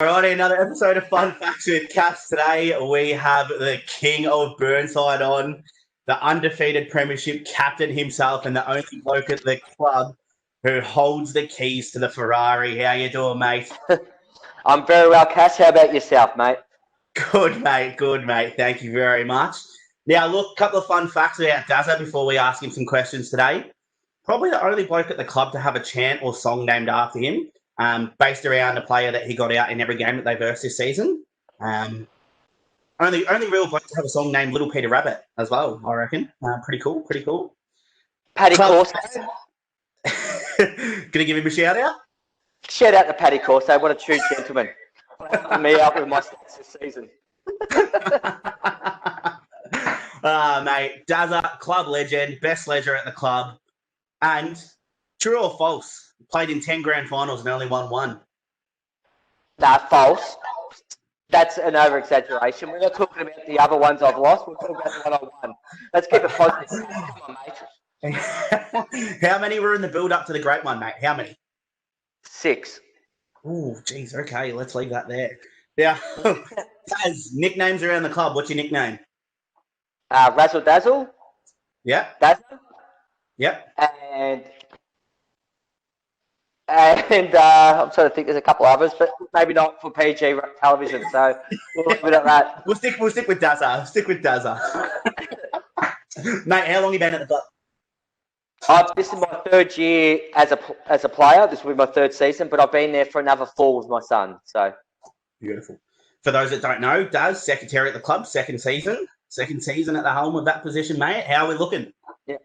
Alrighty, another episode of Fun Facts with Cass. Today we have the king of Burnside on, the undefeated premiership captain himself, and the only bloke at the club who holds the keys to the Ferrari. How you doing, mate? I'm very well, Cass. How about yourself, mate? Good, mate. Good, mate. Thank you very much. Now, look, a couple of fun facts about Dazza before we ask him some questions today. Probably the only bloke at the club to have a chant or song named after him. Based around a player that he got out in every game that they versed this season. Only real bloke to have a song named Little Peter Rabbit as well, I reckon. Pretty cool. Paddy Corso. Gonna give him a shout out? Shout out to Paddy Corso. What a true gentleman. Helping me out with my stats this season. Mate, Dazza, club legend, best ledger at the club. And true or false? Played in 10 grand finals and only won one. Nah, false. That's an over-exaggeration. We're not talking about the other ones I've lost. We're talking about the one I won. Let's keep it positive. Come on, mate. How many were in the build-up to the great one, mate? How many? 6. Oh, geez. Okay, let's leave that there. Yeah. Taz, nicknames around the club. What's your nickname? Razzle Dazzle. Yep. Dazzle. Yep. And I'm trying to think. There's a couple others, but maybe not for PG television. So we'll leave it at that. We'll stick with Dazza. Mate, how long have you been at the club? This is my 3rd year as a player. This will be my 3rd season, but I've been there for another 4 with my son. So beautiful. For those that don't know, Daz, secretary at the club, second season at the helm of that position, mate. How are we looking? Yeah.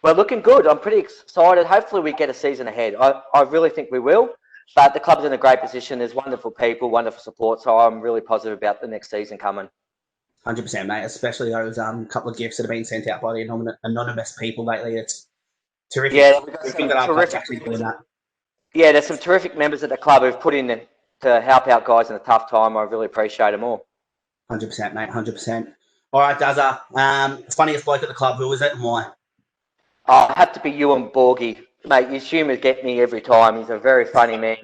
We're looking good. I'm pretty excited. Hopefully we get a season ahead. I really think we will. But the club's in a great position. There's wonderful people, wonderful support. So I'm really positive about the next season coming. 100%, mate. Especially those couple of gifts that have been sent out by the anonymous people lately. It's terrific. Yeah, there's some terrific members at the club who've put in to help out guys in a tough time. I really appreciate them all. 100%, mate. 100%. All right, Dazza. Funniest bloke at the club. Who was it and why? I have to be Ewan Borgie. Mate, his humour gets me every time. He's a very funny man.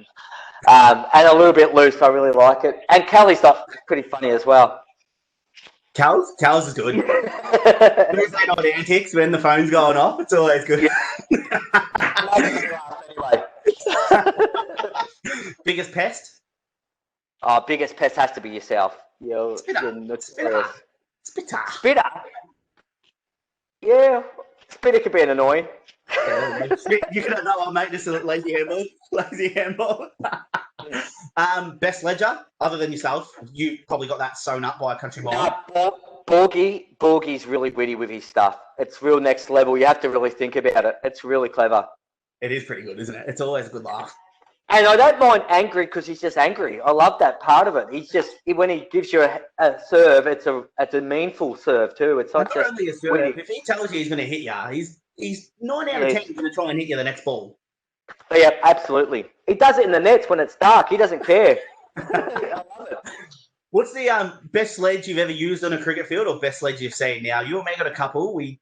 And a little bit loose. I really like it. And Callie's pretty funny as well. Cal's is good. There's no odd antics when the phone's going off. It's always good. Anyway. Biggest pest? Biggest pest has to be yourself. Spitter? Yeah. Spitter could be an annoying. You can know, mate. This is a lazy handball. Best ledger, other than yourself. You probably got that sewn up by a country mile. Borgie's really witty with his stuff. It's real next level. You have to really think about it. It's really clever. It is pretty good, isn't it? It's always a good laugh. And I don't mind angry because he's just angry. I love that part of it. He's just, when he gives you a serve, it's a meaningful serve too. It's not just only a serve. If he tells you he's going to hit you, he's 9 out of 10 going to try and hit you the next ball. Yeah, absolutely. He does it in the nets when it's dark. He doesn't care. I love it. What's the best sledge you've ever used on a cricket field, or best sledge you've seen? Now, you and me got a couple. We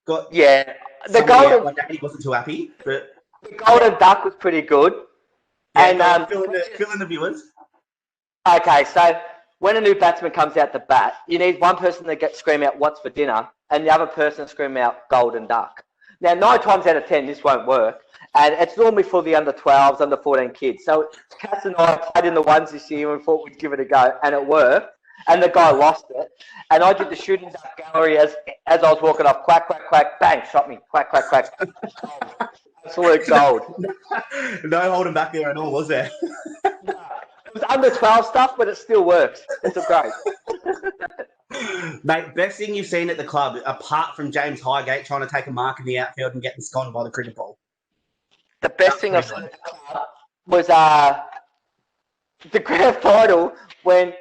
got the golden. He wasn't too happy, but the golden duck was pretty good. Yeah, and fill in the viewers. Okay, so when a new batsman comes out to bat, you need one person to scream out "What's for dinner," and the other person to scream out "Golden duck." Now, 9 times out of 10, this won't work, and it's normally for the under 12s, under 14 kids. So Cass and I played in the ones this year and thought we'd give it a go, and it worked. And the guy lost it, and I did the shooting duck gallery as I was walking off. Quack, quack, quack, bang! Shot me. Quack, quack, quack. Absolute gold. No holding back there at all, was there? No. It was under 12 stuff, but it still works. It's great. Mate, best thing you've seen at the club, apart from James Highgate trying to take a mark in the outfield and getting sconned by the cricket ball? The best thing I've seen at the club was the grand final when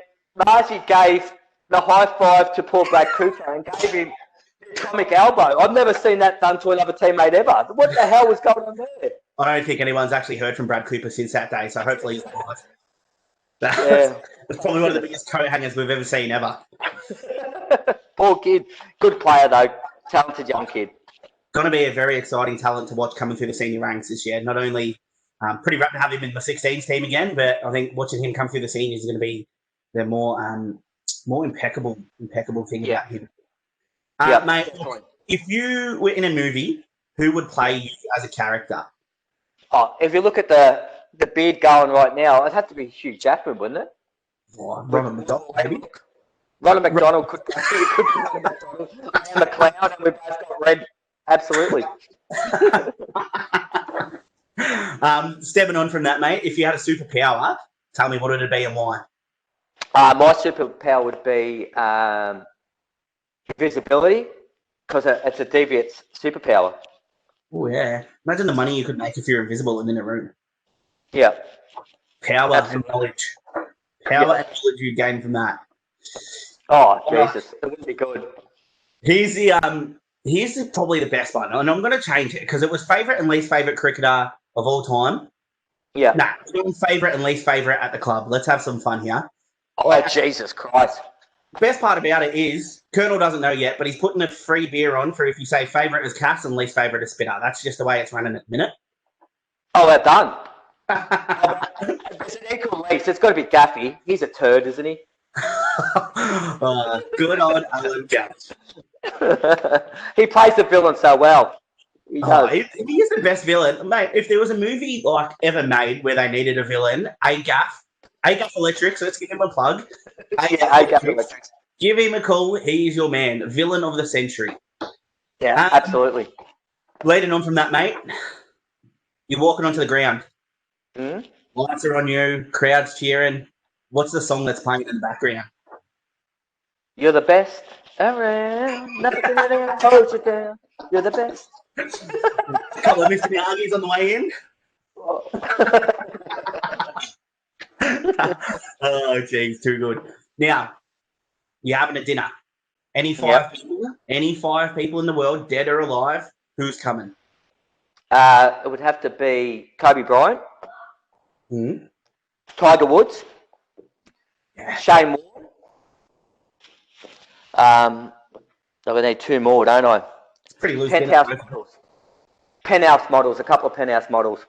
Margie gave the high five to poor Brad Cooper and gave him the atomic elbow. I've never seen that done to another teammate ever. What the hell was going on there? I don't think anyone's actually heard from Brad Cooper since that day, so hopefully he's alive. Yeah. That's probably one of the biggest coat hangers we've ever seen ever. Poor kid. Good player, though. Talented young kid. Going to be a very exciting talent to watch coming through the senior ranks this year. Not only Pretty rapt to have him in the 16s team again, but I think watching him come through the seniors is going to be the more impeccable thing about him. Mate, if you were in a movie, who would play you as a character? Oh, if you look at the beard going right now, it'd have to be Hugh Jackman, wouldn't it? Oh, Ronald McDonald, maybe. Ronald McDonald could be Ronald McDonald. I am a clown, and we both got red. Absolutely. Stepping on from that, mate, if you had a superpower, tell me what it would be and why. My superpower would be invisibility, because it's a deviant superpower. Oh, yeah. Imagine the money you could make if you're invisible and in a room. Yeah. Power and knowledge. Power and knowledge you gain from that. Oh, Jesus. It wouldn't be good. Here's probably the best one, and I'm going to change it because it was favourite and least favourite cricketer of all time. Yeah. Nah, favourite and least favourite at the club. Let's have some fun here. Oh, Jesus Christ. The best part about it is, Colonel doesn't know yet, but he's putting a free beer on for if you say favourite is Cass and least favourite is Spinner. That's just the way it's running at the minute. Oh, they're done. It's an equal least. It's got to be Gaffy. He's a turd, isn't he? Good old Alan Gaff. He plays the villain so well. He does. He is the best villain. Mate, if there was a movie like ever made where they needed a villain, A-Gaff Electrics, let's give him a plug. A-Gaff Electrics. Give him a call. He is your man. Villain of the century. Yeah, absolutely. Leading on from that, mate, you're walking onto the ground. Mm-hmm. Lights are on you. Crowd's cheering. What's the song that's playing in the background? You're the best around. Nothing can hold you down. You're the best. A couple of Mr. Miyagi's on the way in. Oh, geez, too good. Now, you're having a dinner. Any five people in the world, dead or alive, who's coming? It would have to be Kobe Bryant, Tiger Woods, Shane Moore. I need two more, don't I? It's pretty loose. Penthouse models, a couple of penthouse models.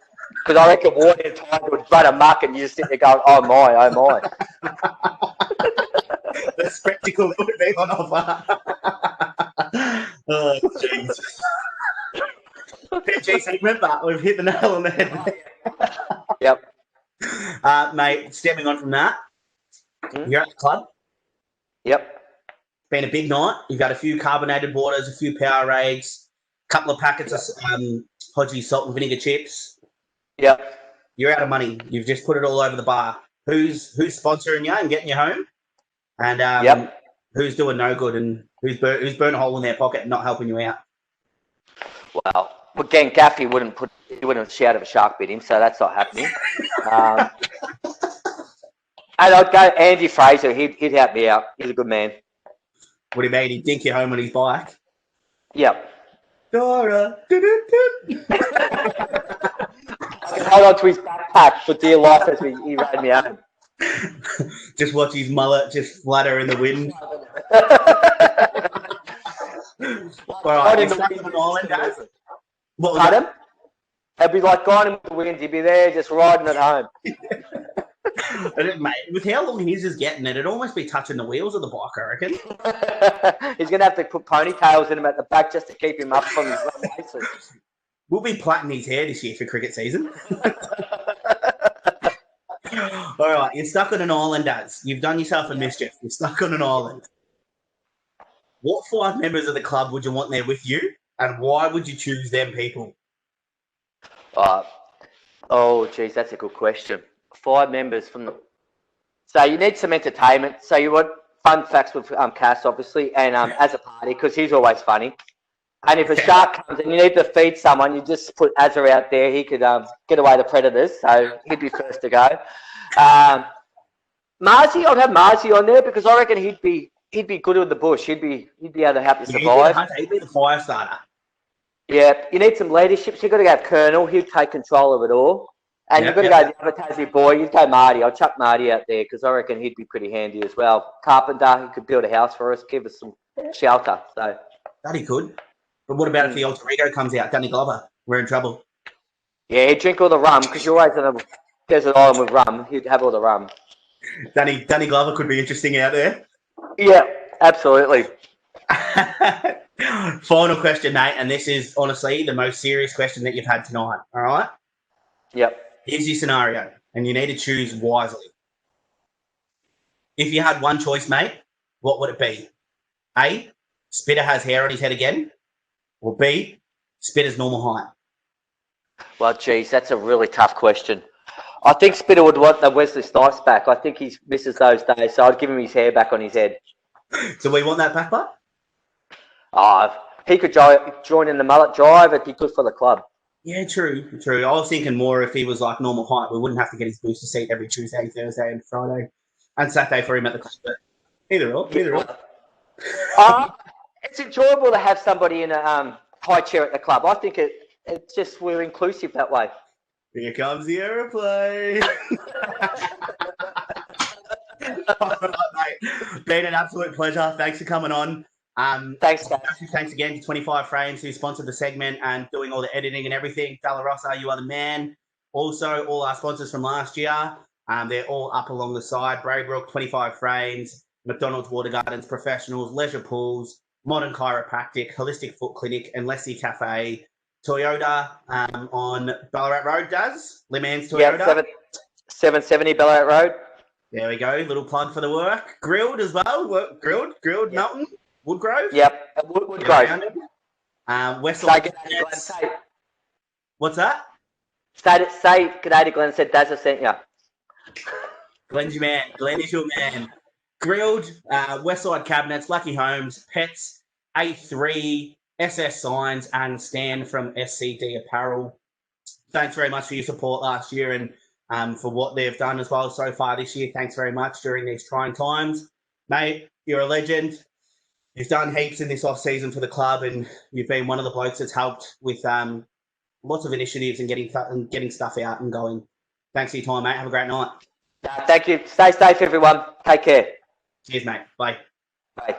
Because I reckon Ward and Tiger would run amok and you just sit there going, oh my. The spectacle that would be on offer. Oh, jeez. PG segment, but we've hit the nail on the head. Yep. Mate, stepping on from that, you're at the club. Yep. It's been a big night. You've got a few carbonated waters, a few Powerades, a couple of packets of Hodgie's salt and vinegar chips. Yep. You're out of money. You've just put it all over the bar. Who's sponsoring you and getting you home? And who's doing no good and who's burnt a hole in their pocket and not helping you out? Well, again, Gaffy wouldn't shout if a shark bit him, so that's not happening. And I'd go Andy Fraser. He'd help me out. He's a good man. What do you mean? He'd dink you home on his bike? Yep. Dora. I can hold on to his backpack for dear life as he rode me home. Just watch his mullet just flutter in the wind. All right, you're stuck on an island, Daz. What was Pardon? It'd be like going in the wind. He'd be there just riding it home. Mate, with how long his is getting, it'd almost be touching the wheels of the bike, I reckon. He's going to have to put ponytails in him at the back just to keep him up from his races. We'll be plaiting his hair this year for cricket season. All right, you're stuck on an island, Daz. You've done yourself a mischief. You're stuck on an island. What 5 members of the club would you want there with you, and why would you choose them people? Geez, that's a good question. 5 members from the... So you need some entertainment. So you want fun facts with Cass, obviously, and as a party, because he's always funny. And if a shark comes and you need to feed someone, you just put Azza out there. He could get away the predators, so he'd be first to go. Marzi, I'd have Marzi on there because I reckon he'd be good with the bush. He'd be able to help you survive. He'd be the fire starter. Yeah, you need some leadership. So you've got to have Colonel. He'd take control of it all. And you've got to go the other Tassie boy. You'd go Marty. I'll chuck Marty out there because I reckon he'd be pretty handy as well. Carpenter, he could build a house for us, give us some shelter. So that he could. But what about if the alter ego comes out? Danny Glover, we're in trouble. Yeah, he'd drink all the rum because you're always on a desert island with rum. He'd have all the rum. Danny Glover could be interesting out there. Yeah, absolutely. Final question, mate, and this is honestly the most serious question that you've had tonight. All right? Yep. Here's your scenario, and you need to choose wisely. If you had one choice, mate, what would it be? A, Spitter has hair on his head again, or B, Spitter's normal height? Well, geez, that's a really tough question. I think Spitter would want the Wesley Snipes back. I think he misses those days, so I'd give him his hair back on his head. So we want that back, bud? Oh, he could join in the mullet drive. It'd be good for the club. Yeah, true. I was thinking more if he was like normal height, we wouldn't have to get his booster seat every Tuesday, Thursday, and Friday, and Saturday for him at the club. But either or. It's enjoyable to have somebody in a high chair at the club. I think it's just we're inclusive that way. Here comes the aeroplane. All right, mate. Been an absolute pleasure. Thanks for coming on. Thanks, guys. Thanks again to 25 Frames who sponsored the segment and doing all the editing and everything. Dalarosa, you are the man. Also, all our sponsors from last year, they're all up along the side. Braybrook, 25 Frames, McDonald's Water Gardens Professionals, Leisure Pools, Modern Chiropractic, Holistic Foot Clinic, and Leslie Cafe. Toyota on Ballarat Road does. Limans Toyota. Yeah, 770 Ballarat Road. There we go. Little plug for the work. Grilled as well. Grilled, yep. Melton, Woodgrove. Yep, Woodgrove. Westside. What's that? Say g'day to Glenn. Said Dazza sent you. Glenn's your man. Glenn is your man. Grilled, Westside Cabinets, Lucky Homes, Pets, A3, SS Signs, and Stan from SCD Apparel. Thanks very much for your support last year and for what they've done as well so far this year. Thanks very much during these trying times. Mate, you're a legend. You've done heaps in this off-season for the club, and you've been one of the blokes that's helped with lots of initiatives and getting stuff out and going. Thanks for your time, mate. Have a great night. Thank you. Stay safe, everyone. Take care. Cheers, mate. Bye. Bye.